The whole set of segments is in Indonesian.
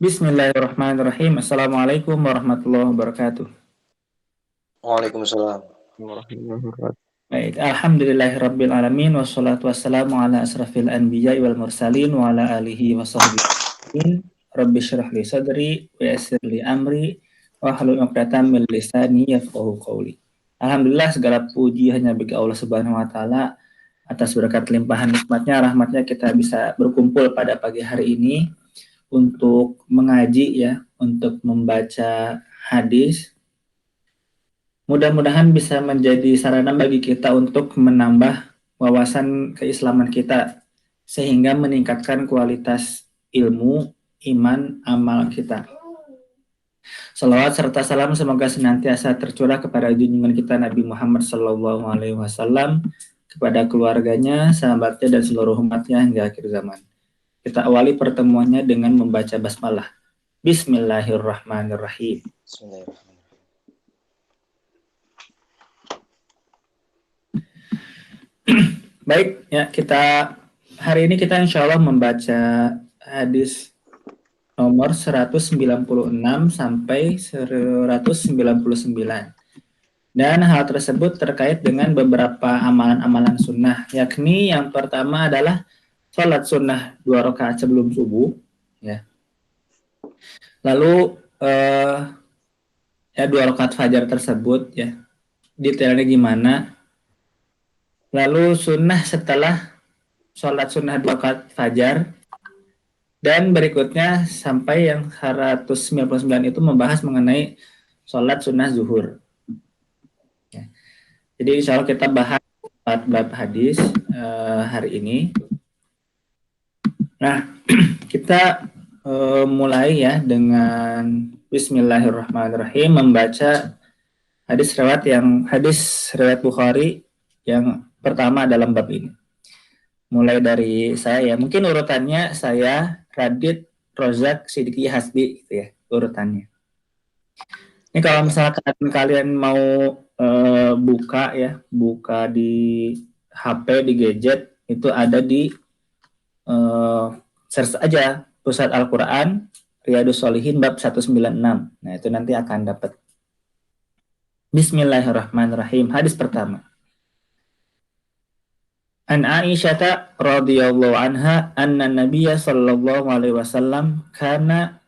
Bismillahirrahmanirrahim. Assalamualaikum warahmatullahi wabarakatuh. Waalaikumsalam. Warahmatullahi wabarakatuh. Baik, alhamdulillahirabbil alamin wassalatu wassalamu ala asrafil anbiya'i wal mursalin wa ala alihi wa sahbihi. Rabbi syrah li sadri wa yassir li amri wa hlul 'uqdatam min lisani yafqahu qawli. Alhamdulillah, segala puji hanya bagi Allah Subhanahu wa taala. Atas berkat limpahan nikmatnya, rahmatnya, kita bisa berkumpul pada pagi hari ini untuk mengaji ya, untuk membaca hadis. Mudah-mudahan bisa menjadi sarana bagi kita untuk menambah wawasan keislaman kita sehingga meningkatkan kualitas ilmu, iman, amal kita. Salawat serta salam semoga senantiasa tercurah kepada junjungan kita Nabi Muhammad SAW, kepada keluarganya, sahabatnya, dan seluruh umatnya hingga akhir zaman. Kita awali pertemuannya dengan membaca basmalah. Bismillahirrahmanirrahim. Bismillahirrahmanirrahim. Baik, ya, hari ini kita insya Allah membaca hadis nomor 196 sampai 199. Dan hal tersebut terkait dengan beberapa amalan-amalan sunnah, yakni yang pertama adalah sholat sunnah 2 rakaat sebelum subuh, ya. Lalu 2 rakaat fajar tersebut, ya, detailnya gimana? Lalu sunnah setelah sholat sunnah 2 rakaat fajar, dan berikutnya sampai yang 199 itu membahas mengenai sholat sunnah zuhur. Ya. Jadi insya Allah kita bahas 4 bab hadis hari ini. Nah, kita mulai ya dengan Bismillahirrahmanirrahim membaca hadis riwayat Bukhari yang pertama dalam bab ini. Mulai dari saya, mungkin urutannya saya, Radit, Rozak, Sidiki, Hasbi gitu ya, urutannya. Ini kalau misalkan kalian mau buka di HP, di gadget, itu ada di search aja Pusat Al-Quran Riyadus Shalihin bab 196. Nah, itu nanti akan dapat. Bismillahirrahmanirrahim. Hadis pertama. An Aisyah radhiyallahu anha anna Nabiyya sallallahu alaihi wasallam kana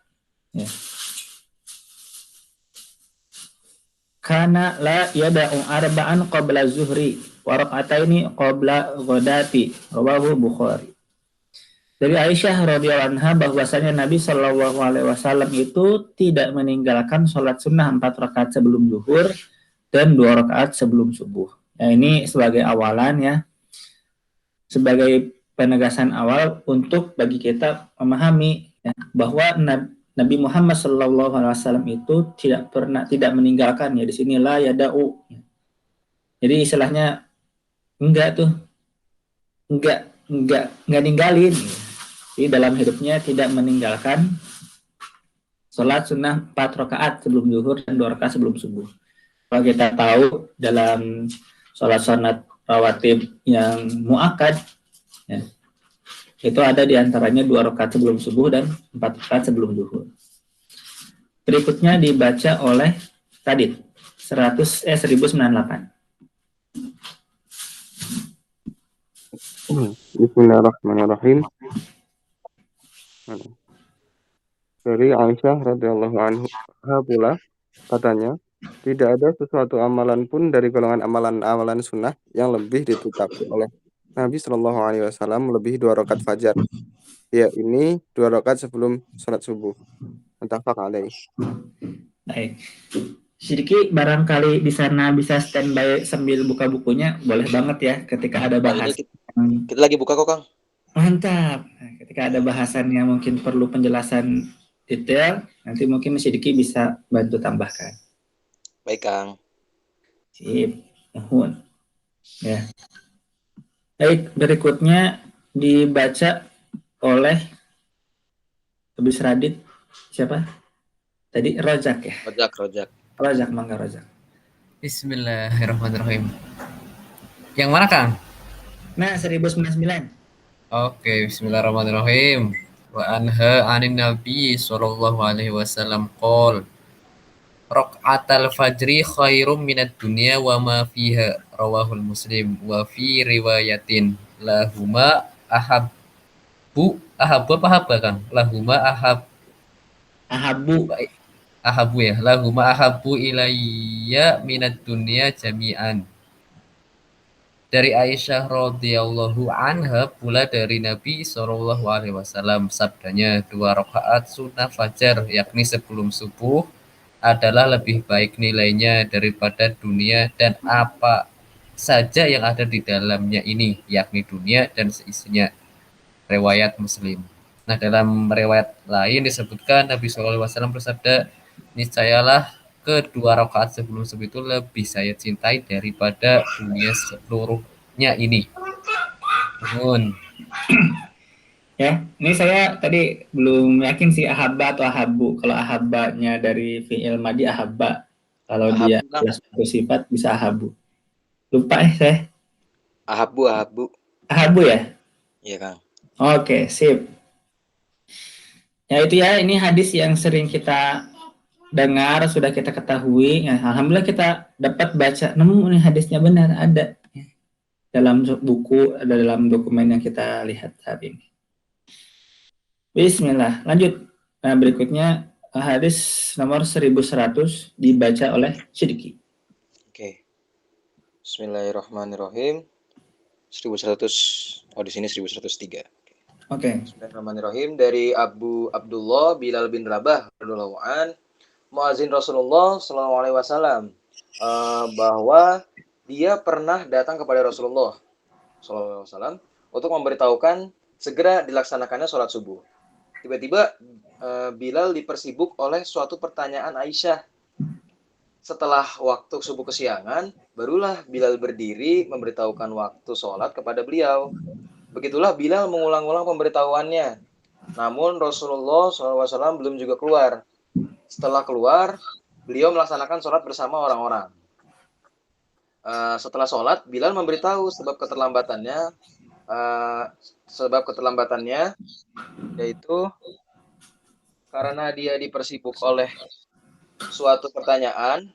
la yada'u arba'an qabla zuhri wa rak'ataini qabla ghadati. Rawahu Bukhari. Dari Aisyah radhiyallahu anha bahwasanya Nabi sallallahu alaihi wasallam itu tidak meninggalkan sholat sunnah 4 rakaat sebelum zuhur dan 2 rakaat sebelum subuh. Nah, ini sebagai awalan ya, sebagai penegasan awal untuk bagi kita memahami ya, bahwa Nabi Muhammad SAW itu tidak meninggalkan ya, di sini la yada'u. Jadi istilahnya enggak ninggalin. Jadi dalam hidupnya tidak meninggalkan sholat sunnah 4 rakaat sebelum zuhur dan 2 rakaat sebelum subuh. Kalau kita tahu dalam sholat sunat rawatib yang muakkad ya, itu ada diantaranya 2 rakaat sebelum subuh dan 4 rakaat sebelum zuhur. Berikutnya dibaca oleh Radit 1098. Bismillahirrahmanirrahim. Dari Aisyah radhiyallahu anha pula katanya, tidak ada sesuatu amalan pun dari golongan amalan-amalan sunnah yang lebih ditetapkan oleh Nabi Shallallahu Alaihi Wasallam lebih 2 rakaat fajar. Ya, ini 2 rakaat sebelum sholat subuh. Muttafaq alaih. Baik. Sidiki barangkali di sana bisa standby sambil buka bukunya, boleh banget ya ketika ada bahasan. Kita lagi buka kok, Kang. Mantap. Nah, ketika ada bahasan yang mungkin perlu penjelasan detail, nanti mungkin Sidiki bisa bantu tambahkan. Baik, Kang. Sip. Mohon. Ya. Baik, berikutnya dibaca oleh habis Radit siapa? Tadi Rozak ya? Rozak, mangga Rozak. Bismillahirrahmanirrahim. Yang mana, Kang? Nah, 1099. Oke, bismillahirrahmanirrahim. Wa anha 'anin Nabi sallallahu alaihi wasallam qol raq'atal fajri khairum minad dunya wa ma fiha rawahul Muslim wa fi riwayatin lahuma apa haba Kang? Lahuma Ahabu. ahabu ya. Lahuma ahabu ilayya minad dunya jami'an. Dari Aisyah radhiyallahu anha pula dari Nabi sallallahu alaihi wasallam sabdanya 2 rakaat sunnah fajar yakni sebelum subuh adalah lebih baik nilainya daripada dunia dan apa saja yang ada di dalamnya ini yakni dunia dan seisinya. Riwayat Muslim. Nah, dalam riwayat lain disebutkan Nabi sallallahu alaihi wasallam bersabda, niscayalah kedua rakaat sebelum subuh itu lebih saya cintai daripada dunia seluruhnya ini. Nuhun. Ya, ini saya tadi belum yakin sih ahabba atau ahabu. Kalau ahabbanya dari fi'il madhi ahabba. Kalau Ahabu, dia Kang. adalah suatu sifat bisa ahabu. Lupa saya. Ahabu. Ahabu ya? Iya, Kang. Oke, sip. Ya itu ya, ini hadis yang sering kita dengar, sudah kita ketahui. Ya, alhamdulillah kita dapat baca, nemu nih hadisnya benar, ada dalam buku, ada dalam dokumen yang kita lihat saat ini. Bismillah, lanjut. Nah, berikutnya hadis nomor 1100 dibaca oleh Sidiki. Oke. Bismillahirrahmanirrahim. 1100. Oh, di sini 1103. Oke. Bismillahirrahmanirrahim. Dari Abu Abdullah Bilal bin Rabah radhiyallahu an, muazin Rasulullah sallallahu alaihi wasallam, bahwa dia pernah datang kepada Rasulullah sallallahu alaihi wasallam untuk memberitahukan segera dilaksanakannya sholat subuh. Tiba-tiba Bilal dipersibuk oleh suatu pertanyaan Aisyah. Setelah waktu subuh kesiangan, barulah Bilal berdiri memberitahukan waktu sholat kepada beliau. Begitulah Bilal mengulang-ulang pemberitahuannya. Namun Rasulullah SAW belum juga keluar. Setelah keluar, beliau melaksanakan sholat bersama orang-orang. Setelah sholat, Bilal memberitahu sebab keterlambatannya, yaitu karena dia dipersibuk oleh suatu pertanyaan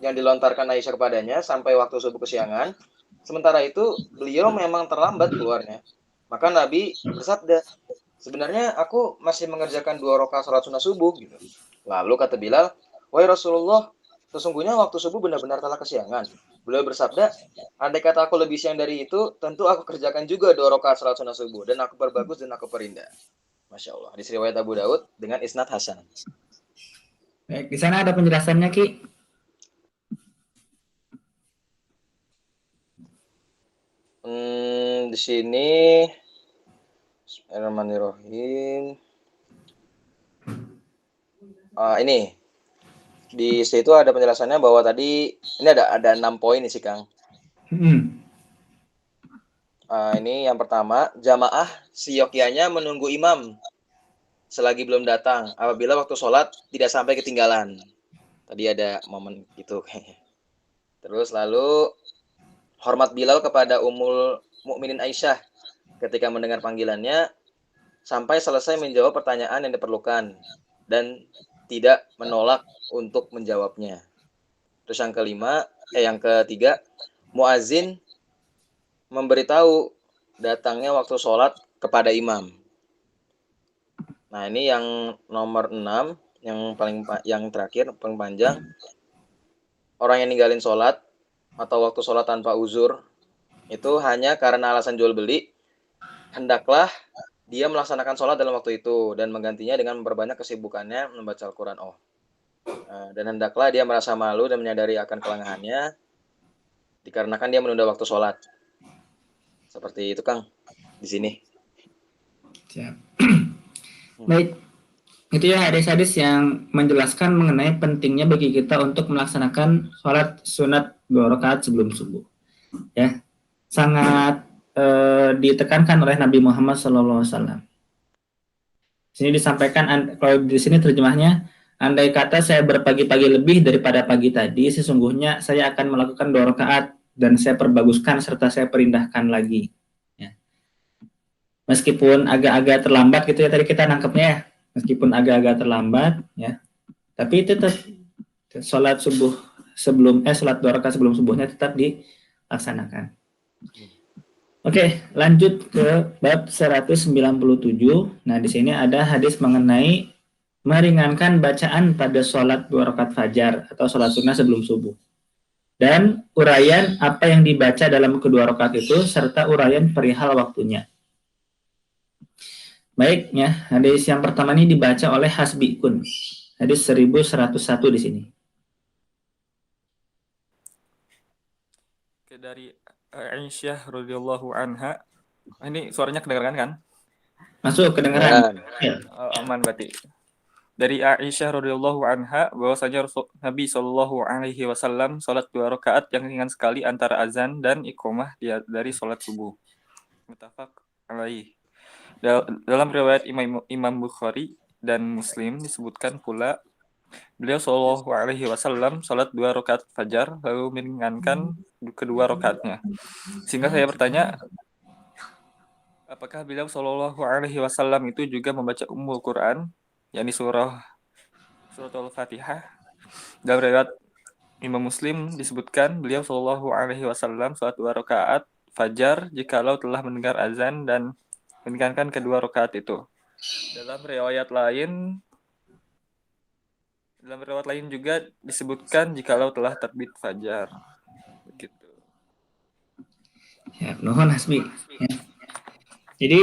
yang dilontarkan Aisyah kepadanya sampai waktu subuh kesiangan. Sementara itu, beliau memang terlambat keluarnya. Maka Nabi bersabda, sebenarnya aku masih mengerjakan 2 rakaat sholat sunnah subuh. Gitu. Lalu kata Bilal, wahai Rasulullah, sesungguhnya waktu subuh benar-benar telah kesiangan. Beliau bersabda, andai kata aku lebih siang dari itu, tentu aku kerjakan juga 2 rakaat sholat sunnah subuh. Dan aku perbagus dan aku perindah. Masya Allah. Hadis riwayat Abu Daud dengan isnad hasan. Baik, di sana ada penjelasannya, Ki. Di sini Bismillahirrahmanirrahim. Ini di situ ada penjelasannya bahwa tadi ini ada 6 poin nih sih, Kang. Ini yang pertama, jamaah siyokianya menunggu imam selagi belum datang apabila waktu sholat tidak sampai ketinggalan. Tadi ada momen itu. Terus lalu hormat Bilal kepada Ummul Mukminin Aisyah ketika mendengar panggilannya sampai selesai menjawab pertanyaan yang diperlukan dan tidak menolak untuk menjawabnya. Terus yang ketiga, muazin memberitahu datangnya waktu sholat kepada imam. Nah, ini yang nomor 6, yang terakhir, paling panjang. Orang yang ninggalin sholat atau waktu sholat tanpa uzur itu hanya karena alasan jual beli, hendaklah dia melaksanakan sholat dalam waktu itu dan menggantinya dengan memperbanyak kesibukannya membaca Al-Quran. Dan hendaklah dia merasa malu dan menyadari akan kelengahannya dikarenakan dia menunda waktu sholat. Seperti itu, Kang, di sini. Siap. Baik, itu ya hadis-hadis yang menjelaskan mengenai pentingnya bagi kita untuk melaksanakan sholat sunat 2 rakaat sebelum subuh. Ya, sangat ditekankan oleh Nabi Muhammad SAW. Di sini disampaikan, kalau di sini terjemahnya, andai kata saya berpagi-pagi lebih daripada pagi tadi, sesungguhnya saya akan melakukan 2 rakaat dan saya perbaguskan serta saya perindahkan lagi. Ya. meskipun agak-agak terlambat gitu ya tadi kita nangkepnya ya, meskipun agak-agak terlambat ya, tapi itu tetap sholat subuh sholat 2 rakaat sebelum subuhnya tetap dilaksanakan. Oke, lanjut ke bab 197. Nah, di sini ada hadis mengenai meringankan bacaan pada sholat 2 rakaat fajar atau sholat sunnah sebelum subuh. Dan uraian apa yang dibaca dalam kedua rakaat itu serta uraian perihal waktunya. Baik ya, hadis yang pertama ini dibaca oleh Hasbikun. Hadis 1101 di sini. Dari Aisyah radhiyallahu anha. Ini suaranya kedengaran kan? Masuk kedengaran. Ya. Aman berarti. Dari Aisyah radhiyallahu anha bahwasanya Nabi Shallallahu alaihi wasallam salat 2 rakaat yang ringan sekali antara azan dan iqamah dari salat subuh. Muttafaq alaih. Dalam riwayat Imam Bukhari dan Muslim disebutkan pula beliau Shallallahu alaihi wasallam salat 2 rakaat fajar lalu meringankan kedua rakaatnya. Sehingga saya bertanya, apakah beliau Shallallahu alaihi wasallam itu juga membaca Ummul Quran, yakni surah Al-Fatihah? Dalam riwayat Imam Muslim disebutkan beliau Shallallahu alaihi wasallam salat 2 rakaat fajar jikalau telah mendengar azan dan meringankan kedua rakaat itu. Dalam riwayat lain juga disebutkan jikalau telah terbit fajar. Begitu. Ya, nuhun Hasbi. Ya. Jadi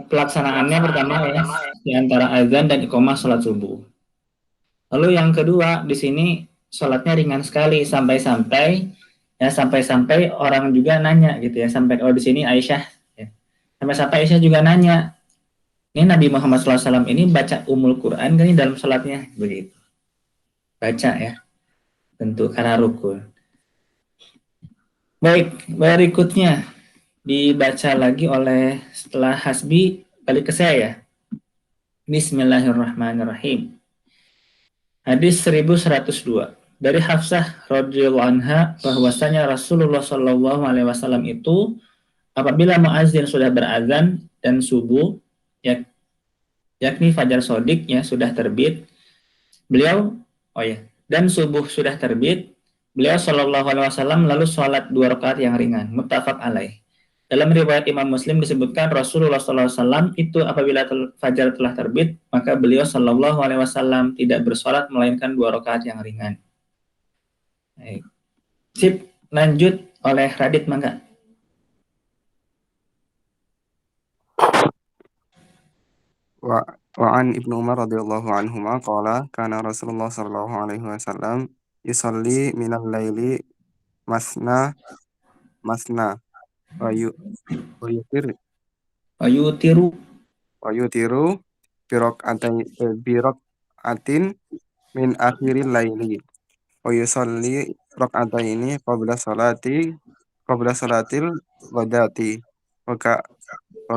pelaksanaannya pertama ya di antara azan dan iqamah sholat subuh. Lalu yang kedua di sini sholatnya ringan sekali sampai-sampai orang juga nanya gitu ya, sampai di sini Aisyah ya. Sampai Aisyah juga nanya, ini Nabi Muhammad SAW ini baca Ummul Quran kan ini dalam sholatnya begitu. Baca ya. Tentu karena rukun. Baik, berikutnya dibaca lagi oleh setelah Hasbi balik ke saya ya. Bismillahirrahmanirrahim. Hadis 1102 dari Hafsah radhiyallahu anha bahwasanya Rasulullah Shallallahu alaihi wasallam itu apabila muazin sudah berazan dan subuh yakni fajar sodik ya sudah terbit, beliau dan subuh sudah terbit, beliau Shallallahu alaihi wasallam lalu sholat 2 rakaat yang ringan. Muttafaq alaih. Dalam riwayat Imam Muslim disebutkan Rasulullah SAW itu apabila fajar telah terbit, maka beliau Shallallahu alaihi wasallam tidak bersolat melainkan 2 rakaat yang ringan. Baik. Sip, lanjut oleh Radit mangga. Wa an Ibnu Umar radhiyallahu anhuma qala kana Rasulullah sallallahu alaihi wasallam yusalli minal laili masna wa yutiru biraqatin min akhiril laili wa yusalli raq'ataini qabla salatil ghadati wa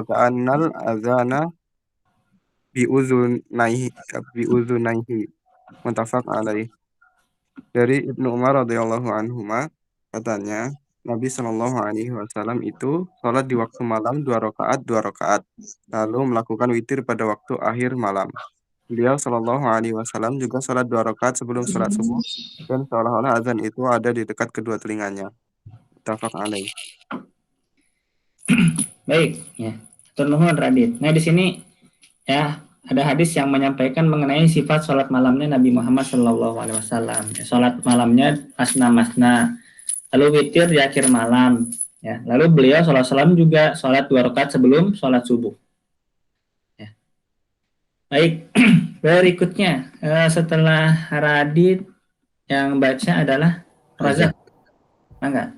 ka'annal azana bi uzunaihi muttafaq alaih. Dari Ibnu Umar radhiyallahu anhuma katanya Nabi Shallallahu alaihi wasallam itu sholat di waktu malam 2 rakaat lalu melakukan witir pada waktu akhir malam. Beliau Shallallahu alaihi wasallam juga sholat 2 rakaat sebelum sholat subuh dan seolah-olah azan itu ada di dekat kedua telinganya. Muttafaq alaih. Baik ya. Nuhun Radit. Nah di sini ya ada hadis yang menyampaikan mengenai sifat sholat malamnya Nabi Muhammad SAW. Ya, sholat malamnya masna, lalu witir di akhir malam. Ya, lalu beliau SAW juga sholat 2 rakaat sebelum sholat subuh. Ya. Baik, berikutnya setelah Radit yang baca adalah Razak. Mangga.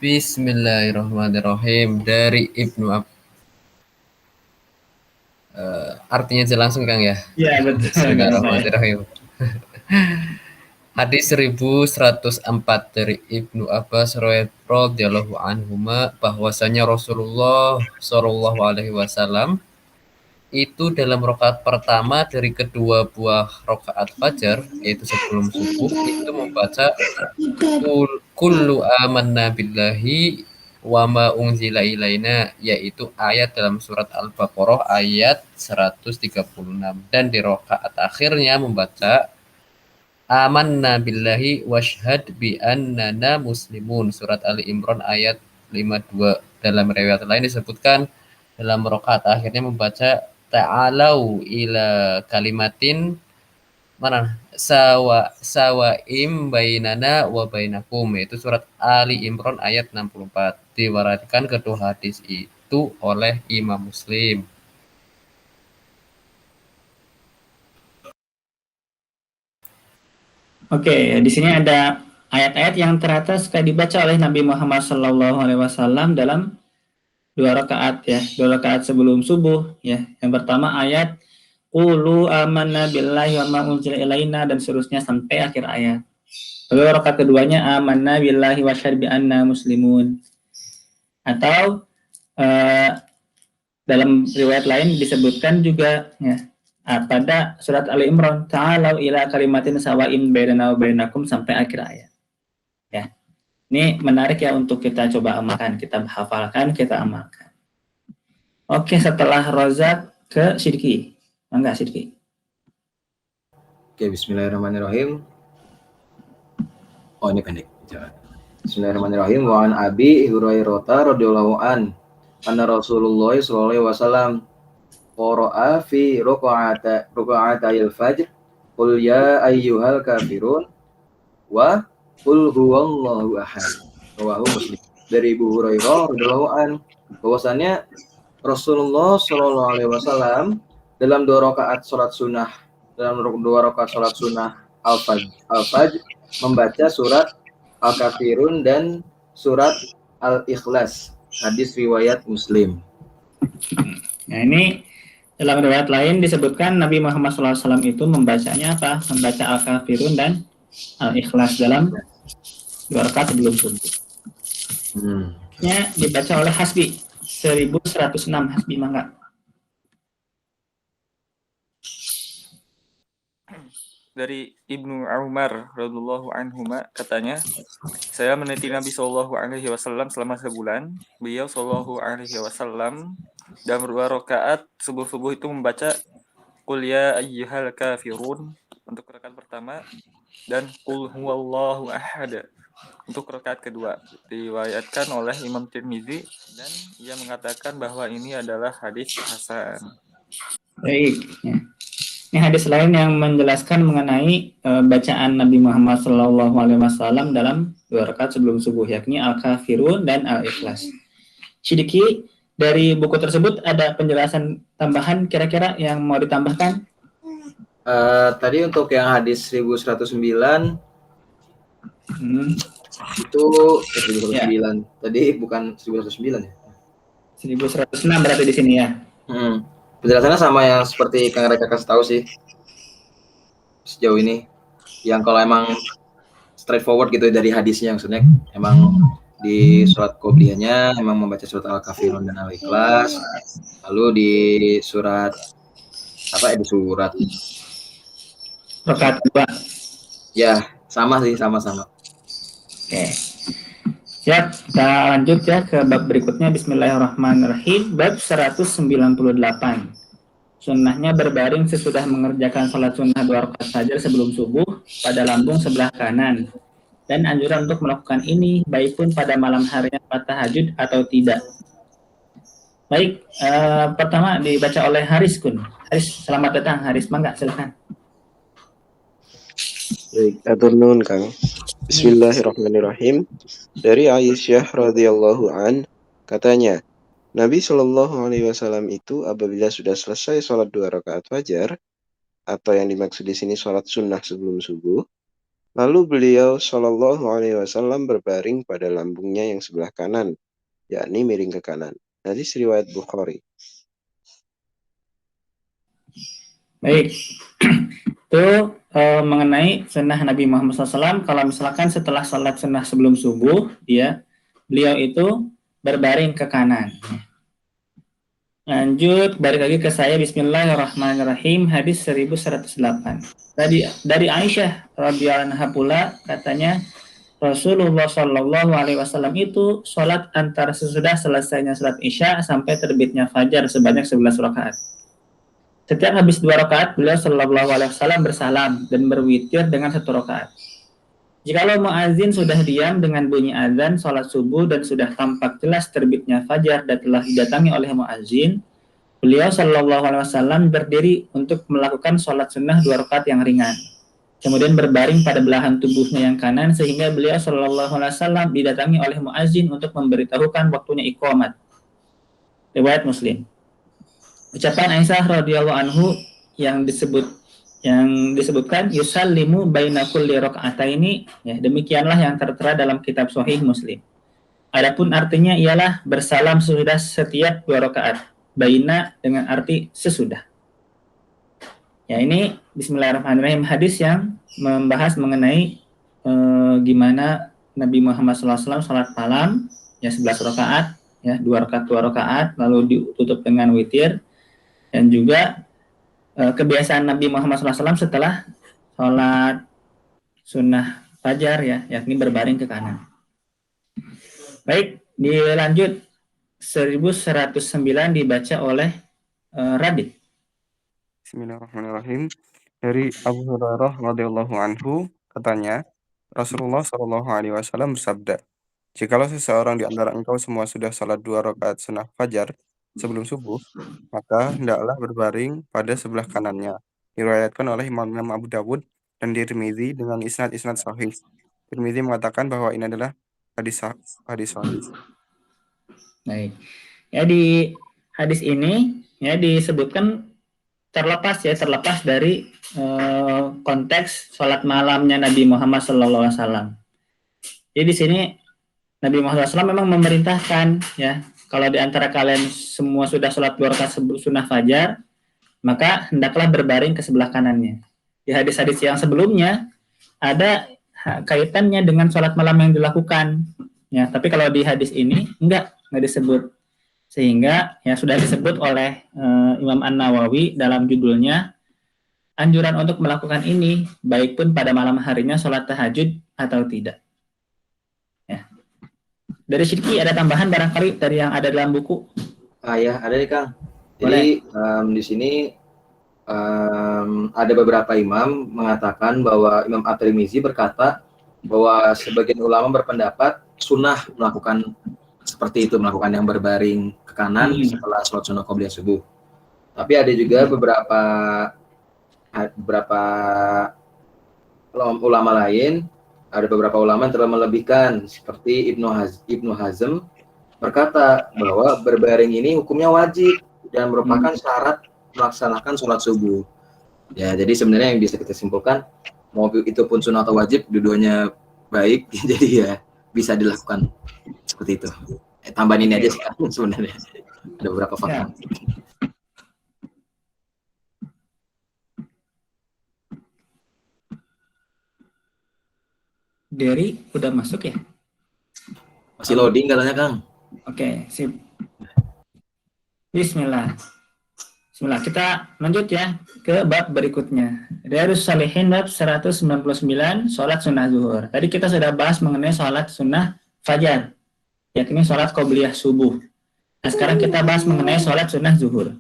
Bismillahirrahmanirrahim dari Ibnu artinya aja langsung Kang ya. Iya betul. Bismillahirrahmanirrahim. Hadis 1104 dari Ibnu Abbas radhiyallahu anhuma bahwasanya Rasulullah sallallahu alaihi wasallam itu dalam rakaat pertama dari kedua buah rakaat fajar yaitu sebelum subuh itu membaca kullu amanna billahi wa ma unzila ilaina, yaitu ayat dalam surat Al-Baqarah ayat 136, dan di rakaat akhirnya membaca amanna billahi washhad bi annana muslimun, surat Ali Imran ayat 52. Dalam riwayat lain disebutkan dalam rakaat akhirnya membaca ta'alau ila kalimatin mana sawaim bainana wa bainakum, yaitu surat Ali Imran ayat 64. Diwariskan kedua hadis itu oleh Imam Muslim. Oke, di sini ada ayat-ayat yang ternyata suka dibaca oleh Nabi Muhammad SAW dalam 2 rakaat ya, 2 rakaat sebelum subuh ya. Yang pertama ayat Qulu amanna billahi wa ma unzila ilaina dan seterusnya sampai akhir ayat. Lalu rakaat keduanya amanna billahi wa syahid bi anna muslimun. Atau dalam riwayat lain disebutkan juga ya, pada surat Ali Imran ta'alau ila kalimatin sawain bainana wa bainakum sampai akhir ayat. Ya. Ini menarik ya untuk kita coba amalkan, kita hafalkan, kita amalkan. Oke, setelah Rozak ke Sidki. Enggak Sidki. Oke, bismillahirrahmanirrahim. Oh, ini pendek. Bismillahirrahmanirrahim. Wa an Abi Hurairah radhiyallahu an anna Rasulullah sallallahu alaihi wasallam qara'a fi raqa'atayil fajr qul ya ayyuhal kafirun wa qul huwallahu ahad. Rawahu Muslim. Dari Abu Hurairah radhiyallahu an bahwasannya Rasulullah sallallahu alaihi wasallam dalam 2 rakaat salat sunnah Al-Fajr membaca surat Al-Kafirun dan surat Al-Ikhlas. Hadis riwayat Muslim. Nah, ini dalam riwayat lain disebutkan Nabi Muhammad SAW itu membacanya apa? Membaca Al-Kafirun dan Al-Ikhlas dalam 2 rakaat sebelum subuh. Dibaca oleh Hasbi 1106. Hasbi mangga. Dari Ibnu Umar radhiyallahu anhuma katanya, saya meneliti Nabi Shallallahu alaihi wasallam selama sebulan. Beliau Shallallahu alaihi wasallam dalam 2 rakaat subuh itu membaca Qul ya ayyuhal kafirun untuk rakaat pertama dan Qul huwallahu ahad untuk rakaat kedua. Diriwayatkan oleh Imam Tirmizi dan ia mengatakan bahwa ini adalah hadis hasan. Baik. Ya. Ini hadis lain yang menjelaskan mengenai bacaan Nabi Muhammad SAW dalam 2 rakaat sebelum subuh, yakni Al-Kafirun dan Al-Ikhlas. Sidiki, dari buku tersebut ada penjelasan tambahan kira-kira yang mau ditambahkan? Tadi untuk yang hadis 1109 itu 1109. Ya. Tadi bukan 1109 ya? 1106 berarti di sini ya. Penjelasannya sama yang seperti Kang Reka kasih tahu sih sejauh ini. Yang kalau emang straightforward gitu dari hadisnya, maksudnya emang di surat qobliyahnya emang membaca surat Al-Kafirun dan Al-Ikhlas. Lalu di surat di surat rakaat 2. Ya, sama sih, sama-sama. Oke. Siap, kita lanjut ya ke bab berikutnya. Bismillahirrahmanirrahim. Bab 198. Sunnahnya berbaring sesudah mengerjakan salat sunnah 2 rakaat fajar sebelum subuh pada lambung sebelah kanan. Dan anjuran untuk melakukan ini baik pun pada malam harinya tahajud atau tidak. Baik, pertama dibaca oleh Haris Kun. Haris, selamat datang. Haris, mangga silakan. Baik, atur nuhun Kang. Bismillahirrahmanirrahim. Dari Aisyah radhiyallahu an katanya, Nabi Shallallahu alaihi wasallam itu apabila sudah selesai sholat 2 rakaat fajar atau yang dimaksud di sini sholat sunnah sebelum subuh, lalu beliau Shallallahu alaihi wasallam berbaring pada lambungnya yang sebelah kanan, yakni miring ke kanan. Hadis riwayat Bukhari. Baik. Itu mengenai sunnah Nabi Muhammad SAW. Kalau misalkan setelah sholat sunnah sebelum subuh, beliau itu berbaring ke kanan. Lanjut, balik lagi ke saya. Bismillahirrahmanirrahim. Hadis 1108. Dari Aisyah radhiyallahu anha pula katanya, Rasulullah Shallallahu Alaihi Wasallam itu sholat antara sesudah selesainya sholat isya sampai terbitnya fajar sebanyak 11 rakaat. Setiap habis 2 rakaat, beliau Shallallahu Alaihi Wasallam bersalam dan berwitir dengan 1 rakaat. Jikalau muazin sudah diam dengan bunyi azan sholat subuh dan sudah tampak jelas terbitnya fajar dan telah didatangi oleh muazin, beliau Shallallahu Alaihi Wasallam berdiri untuk melakukan sholat sunnah 2 rakaat yang ringan. Kemudian berbaring pada belahan tubuhnya yang kanan sehingga beliau Shallallahu Alaihi Wasallam didatangi oleh muazin untuk memberitahukan waktunya iqamat. Riwayat Muslim. Ucapan Aisyah radhiyallahu anhu yang disebutkan yusallimu baina kulli raka'ataini, ya, demikianlah yang tertera dalam kitab Sahih Muslim. Adapun artinya ialah bersalam sesudah setiap 2 rakaat. Baina dengan arti sesudah. Ya, ini bismillahirrahmanirrahim hadis yang membahas mengenai gimana Nabi Muhammad SAW salat malam ya 11 rakaat ya 2 rakaat lalu ditutup dengan witir, dan juga kebiasaan Nabi Muhammad SAW setelah salat sunnah fajar ya, yakni berbaring ke kanan. Baik, dilanjut 1109 dibaca oleh Radit. Bismillahirrahmanirrahim. Dari Abu Hurairah radhiyallahu anhu katanya, Rasulullah Shallallahu Alaihi Wasallam bersabda, jikalau seseorang di antara engkau semua sudah salat 2 rakaat sunnah fajar sebelum subuh, maka hendaklah berbaring pada sebelah kanannya. Diriwayatkan oleh Imam Abu Dawud dan Tirmizi dengan isnad sahih. Tirmizi mengatakan bahwa ini adalah hadis sahih. Baik. Ya, di hadis ini ya disebutkan terlepas dari konteks sholat malamnya Nabi Muhammad SAW. Jadi di sini Nabi Muhammad SAW memang memerintahkan ya, kalau di antara kalian semua sudah sholat 2 rakaat sunnah fajar, maka hendaklah berbaring ke sebelah kanannya. Di hadis-hadis yang sebelumnya ada kaitannya dengan sholat malam yang dilakukan. Ya, tapi kalau di hadis ini enggak disebut. Sehingga ya sudah disebut oleh Imam An-Nawawi dalam judulnya anjuran untuk melakukan ini baik pun pada malam harinya sholat tahajud atau tidak. Ya. Dari Sidki ada tambahan barangkali dari yang ada dalam buku? Ya ada nih Kang. Jadi di sini ada beberapa imam mengatakan bahwa Imam At-Tirmizi berkata bahwa sebagian ulama berpendapat sunnah melakukan seperti itu, melakukan yang berbaring ke kanan setelah sholat sunnah qobliyah subuh. Tapi ada juga beberapa ulama lain, ada beberapa ulama yang telah melebihkan, seperti Ibnu Hazm berkata bahwa berbaring ini hukumnya wajib dan merupakan syarat melaksanakan sholat subuh. Ya, jadi sebenarnya yang bisa kita simpulkan, mau itu pun sunnah atau wajib, dua-duanya baik, jadi ya bisa dilakukan seperti itu. Tambahin ini aja sih kan sebenarnya. Ada beberapa faktor. Dari udah masuk ya? Masih loading katanya Kang. Oke, sip. Bismillah. Kita lanjut ya ke bab berikutnya. Riyadhus Shalihin bab 199 sholat sunnah zuhur. Tadi kita sudah bahas mengenai sholat sunnah fajar, yakni sholat qobliyah subuh. Nah, sekarang kita bahas mengenai sholat sunnah zuhur.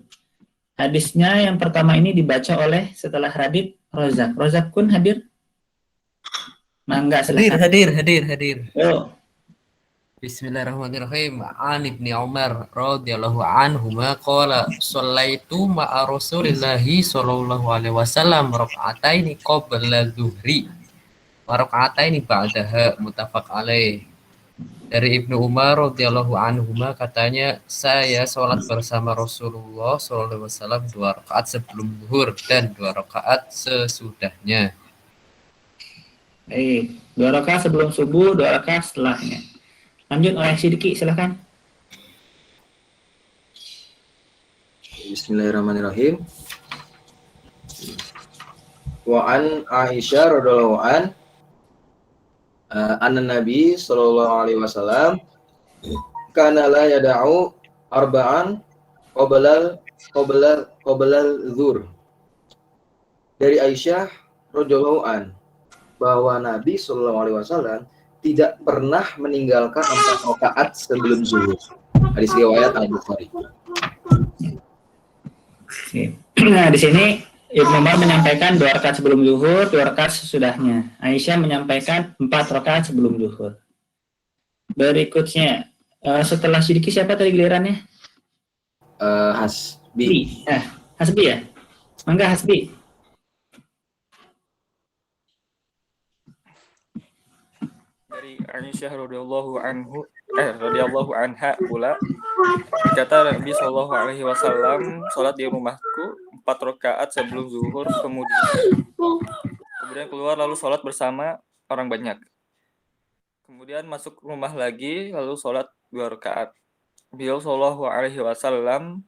Hadisnya yang pertama ini dibaca oleh setelah Radit Rozak. Rozak kun hadir? Mangga silakan. Hadir. Yo. Bismillahirrahmanirrahim. An Ibni Umar radhiyallahu anhuma qala shallaitu ma'a Rasulillahi sallallahu alaihi wasallam raka'ataini qabla zuhri wa raka'ataini ba'daha, muttafaq alaih. Dari Ibnu Umar radhiyallahu anhuma katanya, saya sholat bersama Rasulullah sallallahu alaihi wasallam 2 rakaat sebelum zuhur dan 2 rakaat sesudahnya. 2 rakaat sebelum subuh, 2 rakaat setelahnya. Lanjut oleh Sidiki, silakan. Bismillahirrahmanirrahim. Wa an Aisyah radhiyallahu anna Nabi sallallahu alaihi wasallam kana la yada'u arba'an qabla zuhur. Dari Aisyah radhiyallahu an bahwa Nabi sallallahu alaihi wasallam tidak pernah meninggalkan 4 rakaat sebelum zuhur. Hadis riwayat Al-Bukhari. Oke. Nah, di sini Ibnu Umar menyampaikan 2 rakaat sebelum zuhur, 2 rakaat sesudahnya. Aisyah menyampaikan 4 rakaat sebelum zuhur. Berikutnya, setelah Sidiki siapa tadi gilirannya? Hasbi. Hasbi ya? Mangga Hasbi. Dari Aisyah radhiyallahu anha pula berkata Nabi Shallallahu alaihi wasallam, salat di rumahku 4 rakaat sebelum zuhur, kemudian keluar lalu salat bersama orang banyak. Kemudian masuk rumah lagi lalu salat 2 rakaat. Beliau Shallallahu alaihi wasallam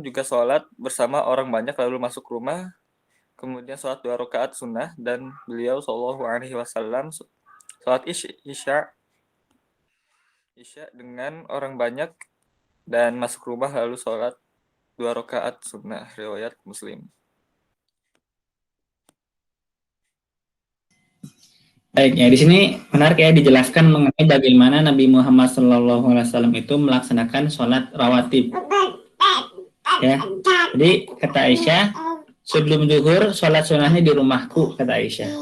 juga salat bersama orang banyak lalu masuk rumah, kemudian salat 2 rakaat sunnah, dan beliau Shallallahu alaihi wasallam salat isya dengan orang banyak dan masuk rumah lalu salat 2 rakaat sunnah, riwayat Muslim. Baik, ya di sini menarik ya dijelaskan mengenai bagaimana Nabi Muhammad SAW itu melaksanakan sholat rawatib. Ya, jadi kata Aisyah, sebelum zuhur sholat sunnahnya di rumahku, kata Aisyah.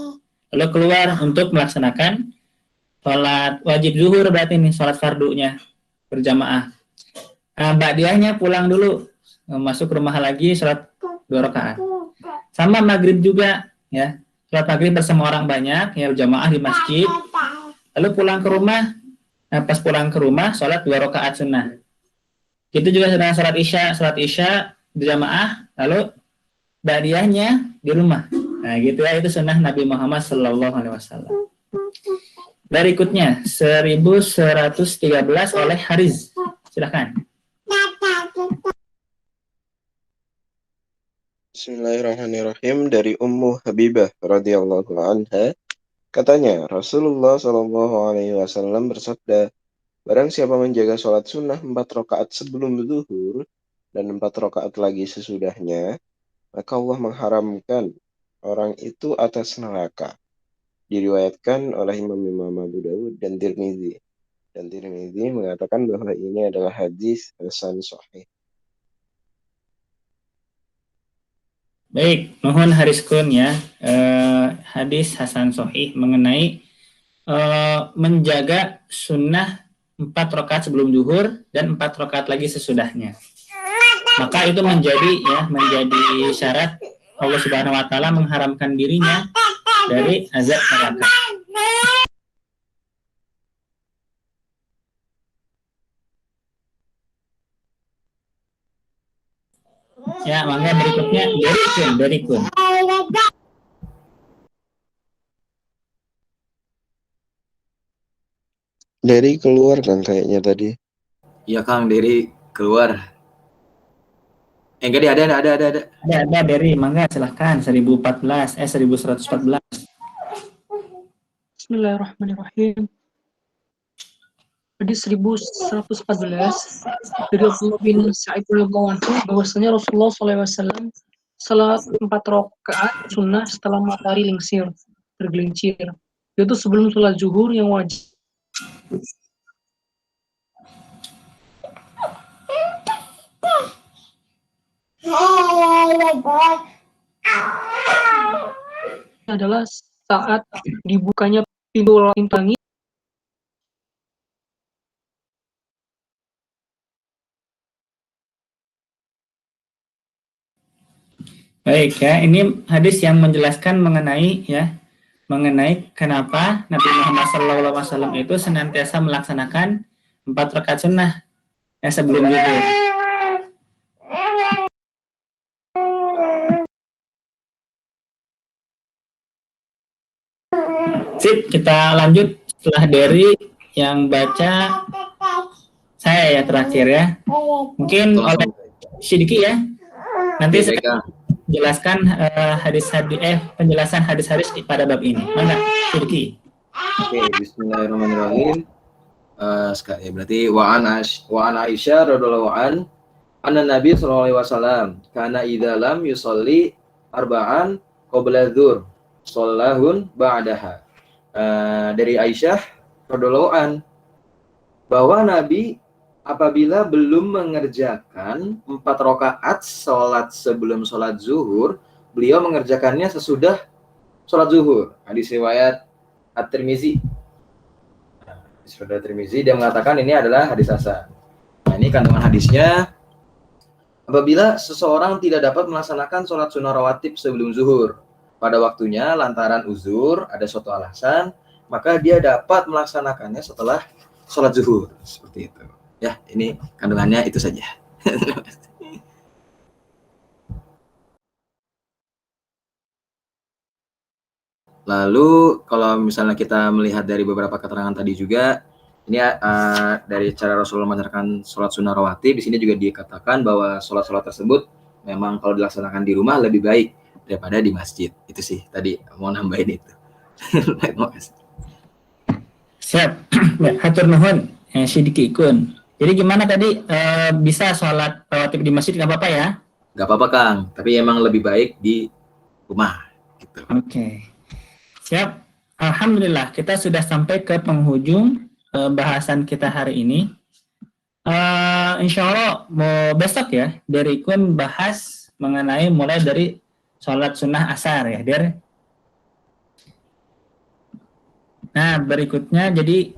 Lalu keluar untuk melaksanakan sholat wajib zuhur, berarti ini sholat fardunya berjamaah. Nah, ba'diyahnya pulang dulu, masuk rumah lagi sholat 2 rakaat. Sama maghrib juga, ya. Sholat maghrib bersama orang banyak, ya berjamaah di masjid. Lalu pulang ke rumah, nah pas pulang ke rumah, sholat 2 rakaat sunnah. Itu juga dengan sholat isya berjamaah, lalu ba'diyahnya di rumah. Nah gitu ya, itu sunnah Nabi Muhammad SAW. Berikutnya, 1113 oleh Haris. Silakan. Bismillahirrahmanirrahim. Dari Ummu Habibah radhiyallahu anha, katanya Rasulullah Shallallahu alaihi wasallam bersabda, barang siapa menjaga sholat sunnah 4 rakaat sebelum zuhur dan 4 rakaat lagi sesudahnya, maka Allah mengharamkan orang itu atas neraka. Diriwayatkan oleh Imam Abu Dawud dan Tirmidzi. Dan Tirmidzi mengatakan bahwa ini adalah hadis hasan sahih. Baik, mohon Haris Kun ya, hadis Hasan Sahih mengenai menjaga sunnah 4 rakaat sebelum zuhur dan 4 rakaat lagi sesudahnya. Maka itu menjadi syarat Allah Subhanahu wa taala mengharamkan dirinya dari azab neraka. Ya, mangga berikutnya dari Kun. Dari keluar kan kayaknya tadi. Iya Kang, dari keluar. Enggak ada. Ada dari mangga silahkan 1114. Bismillahirrahmanirrahim. Hadis 1114 dari Abdullah bin Sa'id radhiyallahu anhu bahwasanya Rasulullah SAW salat 4 rakaat sunnah setelah matahari tergelincir, yaitu sebelum sholat zuhur yang wajib. Adalah saat dibukanya pintu langit. Baik ya, ini hadis yang menjelaskan mengenai kenapa Nabi Muhammad SAW itu senantiasa melaksanakan 4 rakaat sunnah sebelum zuhur. Sip, kita lanjut setelah dari yang baca saya ya terakhir ya. Mungkin oleh Sidiki ya. Nanti saya jelaskan penjelasan hadis-hadis pada bab ini. Mana Sidiki? Oke, bismillahirrahmanirrahim. Berarti wa an Aisyah radhiyallahu anna Nabi sallallahu alaihi wasallam kana idza lam yusolli arba'an qabla dzur sholahun ba'daha. Dari Aisyah radhiyallahu an bahwa Nabi apabila belum mengerjakan 4 rakaat sholat sebelum sholat zuhur, beliau mengerjakannya sesudah sholat zuhur. Hadis riwayat At-Tirmizi. Saudara Tirmizi dia mengatakan ini adalah hadis hasan. Nah, ini kandungan hadisnya. Apabila seseorang tidak dapat melaksanakan sholat sunnah rawatib sebelum zuhur pada waktunya lantaran uzur, ada suatu alasan, maka dia dapat melaksanakannya setelah sholat zuhur. Seperti itu. Ya, ini kandungannya itu saja. Lalu kalau misalnya kita melihat dari beberapa keterangan tadi juga, ini dari cara Rasulullah mengajarkan sholat sunnah rawatib, di sini juga dikatakan bahwa sholat-sholat tersebut memang kalau dilaksanakan di rumah lebih baik daripada di masjid. Itu sih tadi mau nambahin itu. Terima kasih. Siap. Hatur nuhun, Sidiki Ikun. Jadi gimana tadi, bisa sholat rawatib di masjid nggak apa-apa ya? Nggak apa-apa Kang, tapi emang lebih baik di rumah. Gitu. Oke. Siap. Alhamdulillah kita sudah sampai ke penghujung bahasan kita hari ini. Insya Allah mau besok ya, dari Ikun bahas mengenai mulai dari sholat sunnah asar ya, Der. Nah, berikutnya jadi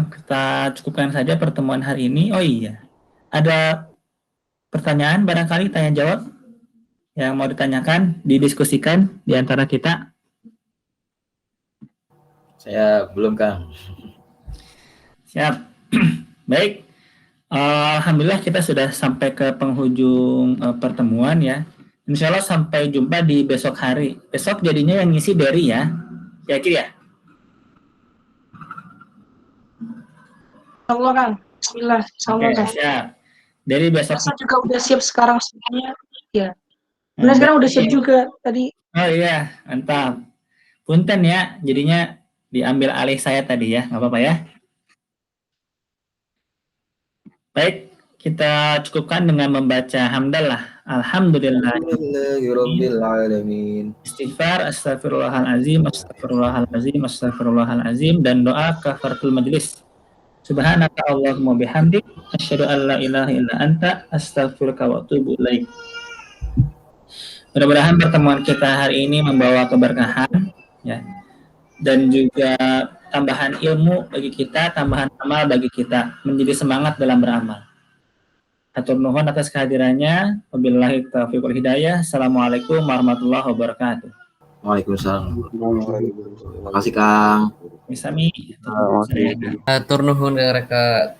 kita cukupkan saja pertemuan hari ini. Oh iya, ada pertanyaan barangkali tanya jawab yang mau ditanyakan, didiskusikan di antara kita. Saya belum Kang. Siap. Baik. Alhamdulillah kita sudah sampai ke penghujung pertemuan ya. Insya Allah sampai jumpa di besok hari. Besok jadinya yang ngisi Berry ya. Yakin ya? Allah Kang. Bismillah. Oke, Kang. siap. Dari besok. Saya juga udah siap sekarang semuanya. Ya. Benar sekarang udah siap juga tadi. Oh iya, mantap. Punten ya, jadinya diambil alih saya tadi ya, nggak apa-apa ya. Baik, kita cukupkan dengan membaca hamdalah. Alhamdulillah. Alhamdulillahirabbil alamin. Istighfar, astagfirullahalazim, astagfirullahalazim, astagfirullahalazim, dan doa kafaratul majlis. Subhanaka Allahumma bihamdik, asyhadu an la ilaha illa anta, astaghfiruka wa atubu ilaik. Mudah-mudahan pertemuan kita hari ini membawa keberkahan ya, dan juga tambahan ilmu bagi kita, tambahan amal bagi kita, menjadi semangat dalam beramal. Hatur nuhun atas kehadirannya. Wabillahi taufiq wal hidayah. Assalamualaikum warahmatullahi wabarakatuh. Waalaikumsalam. Terima kasih Kang. Misami. Hatur nuhun rekan